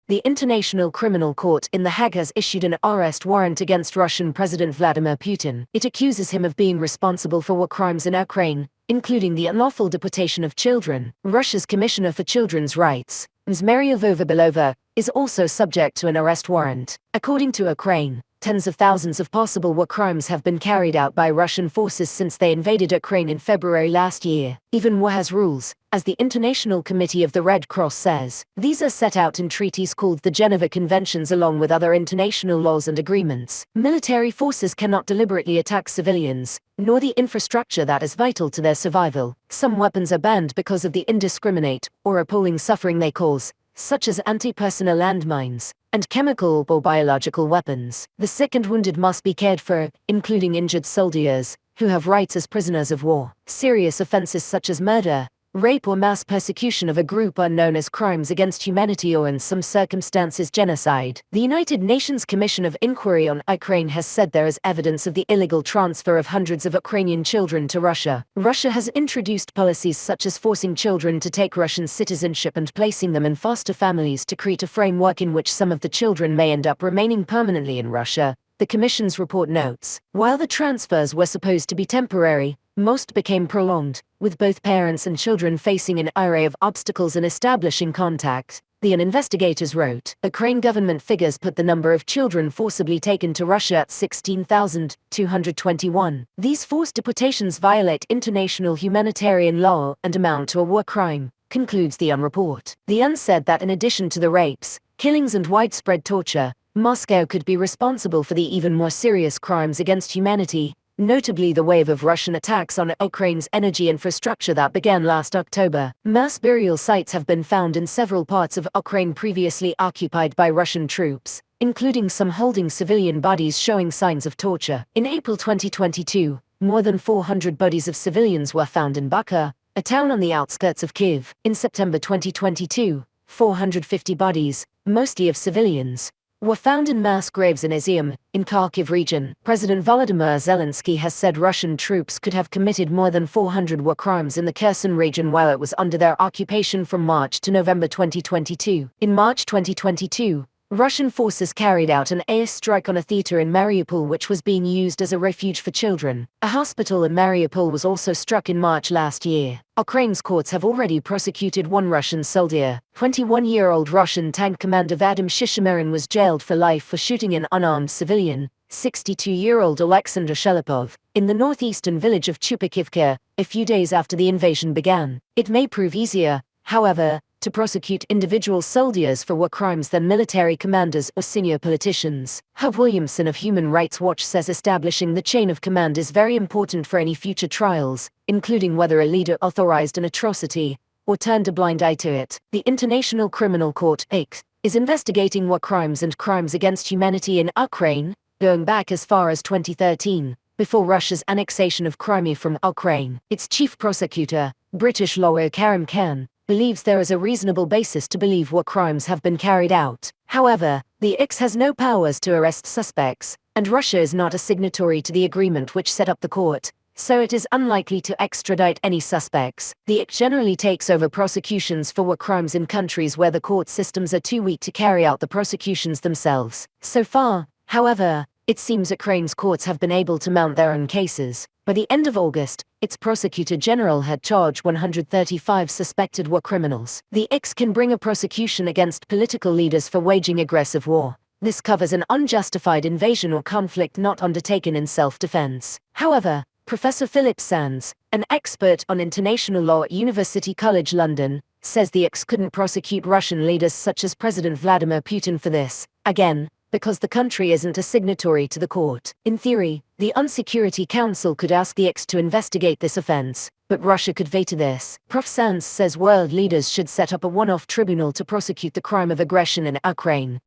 The International Criminal Court in The Hague has issued an arrest warrant against Russian President Vladimir Putin. It accuses him of being responsible for war crimes in Ukraine, including the unlawful deportation of children. Russia's Commissioner for Children's Rights, Ms. Maria Vovebilova, is also subject to an arrest warrant. According to Ukraine, tens of thousands of possible war crimes have been carried out by Russian forces since they invaded Ukraine in February last year. Even war has rules, as the International Committee of the Red Cross says. These are set out in treaties called the Geneva Conventions along with other international laws and agreements. Military forces cannot deliberately attack civilians, nor the infrastructure that is vital to their survival. Some weapons are banned because of the indiscriminate or appalling suffering they cause, such as anti-personnel landmines and chemical or biological weapons. The sick and wounded must be cared for, including injured soldiers, who have rights as prisoners of war. Serious offenses such as murder, rape or mass persecution of a group are known as crimes against humanity or in some circumstances genocide. The United Nations Commission of Inquiry on Ukraine has said there is evidence of the illegal transfer of hundreds of Ukrainian children to Russia. Russia has introduced policies such as forcing children to take Russian citizenship and placing them in foster families to create a framework in which some of the children may end up remaining permanently in Russia. The Commission's report notes, while the transfers were supposed to be temporary, most became prolonged, with both parents and children facing an array of obstacles in establishing contact. The investigators wrote, Ukraine government figures put the number of children forcibly taken to Russia at 16,221. These forced deportations violate international humanitarian law and amount to a war crime, concludes the UN report. The UN said that in addition to the rapes, killings and widespread torture, Moscow could be responsible for the even more serious crimes against humanity, notably the wave of Russian attacks on Ukraine's energy infrastructure that began last October. Mass burial sites have been found in several parts of Ukraine previously occupied by Russian troops, including some holding civilian bodies showing signs of torture. In April 2022, more than 400 bodies of civilians were found in Bucha, a town on the outskirts of Kyiv. In September 2022, 450 bodies, mostly of civilians, were found in mass graves in Izium, in Kharkiv region. President Volodymyr Zelensky has said Russian troops could have committed more than 400 war crimes in the Kherson region while it was under their occupation from March to November 2022. In March 2022, Russian forces carried out an air strike on a theater in Mariupol which was being used as a refuge for children. A hospital in Mariupol was also struck in March last year. Ukraine's courts have already prosecuted one Russian soldier. 21-year-old Russian tank commander Vadim Shishimirin was jailed for life for shooting an unarmed civilian, 62-year-old Alexander Shelipov, in the northeastern village of Chupakivka, a few days after the invasion began. It may prove easier, however, to prosecute individual soldiers for war crimes than military commanders or senior politicians. Hub Williamson of Human Rights Watch says establishing the chain of command is very important for any future trials, including whether a leader authorized an atrocity or turned a blind eye to it. The International Criminal Court (ICC) is investigating war crimes and crimes against humanity in Ukraine, going back as far as 2013, before Russia's annexation of Crimea from Ukraine. Its chief prosecutor, British lawyer Karim Khan, believes there is a reasonable basis to believe war crimes have been carried out. However, the ICC has no powers to arrest suspects, and Russia is not a signatory to the agreement which set up the court, so it is unlikely to extradite any suspects. The ICC generally takes over prosecutions for war crimes in countries where the court systems are too weak to carry out the prosecutions themselves. So far, however, it seems Ukraine's courts have been able to mount their own cases. By the end of August, its prosecutor general had charged 135 suspected war criminals. The ICC can bring a prosecution against political leaders for waging aggressive war. This covers an unjustified invasion or conflict not undertaken in self-defense. However, Professor Philip Sands, an expert on international law at University College London, says the ICC couldn't prosecute Russian leaders such as President Vladimir Putin for this, again, because the country isn't a signatory to the court. In theory, the UN Security Council could ask the ICC to investigate this offense, but Russia could veto this. Prof. Sands says world leaders should set up a one-off tribunal to prosecute the crime of aggression in Ukraine.